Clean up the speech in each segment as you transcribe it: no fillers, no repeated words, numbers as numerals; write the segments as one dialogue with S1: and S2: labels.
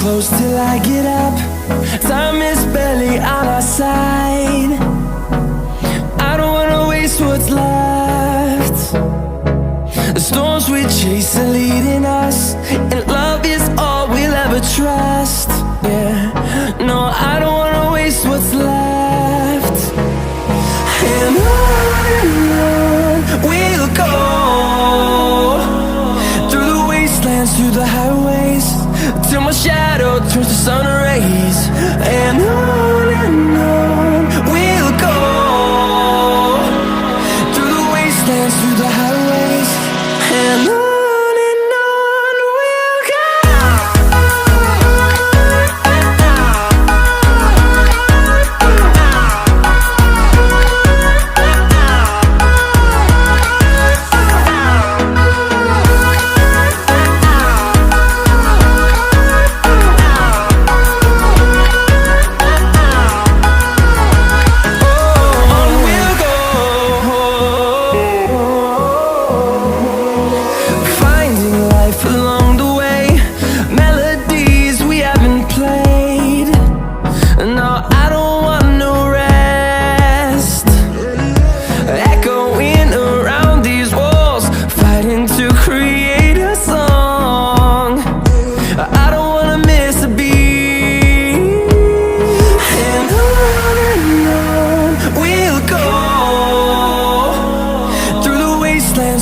S1: close till I get up. Time is barely on our side. I don't wanna waste what's left. The storms we chase are leading us, and love is all we'll ever trust. Yeah, no, I don't wanna waste what's left. And on we'll go, through the wastelands, through the highways, till my shadow turns to sun rays. And on we'll go, through the wastelands, through the highways, and on we'll go.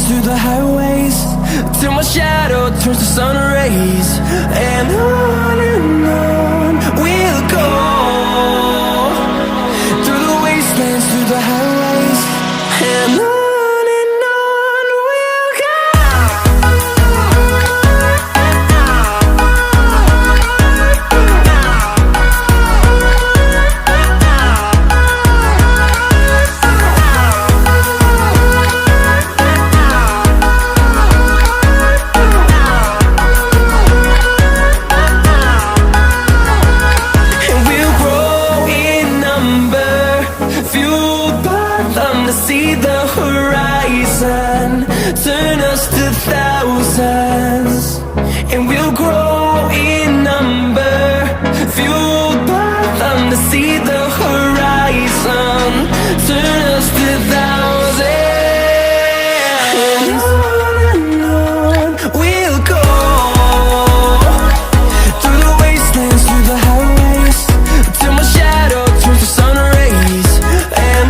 S1: Through the highways, till my shadow turns to sun rays. And on we'll go, through the wastelands, through the highways, and on we'll go. See the horizon, turn us to thousands, and we'll grow in number, fueled by them. To see the horizon, turn us to thousands, and on we'll go, through the wastelands, through the highways, till my shadow turns to sun rays. And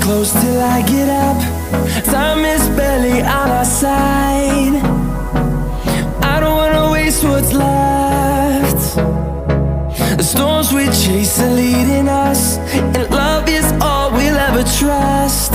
S1: close till I get up. Time is barely on our side. I don't wanna waste what's left. The storms we chase are leading us, and love is all we'll ever trust.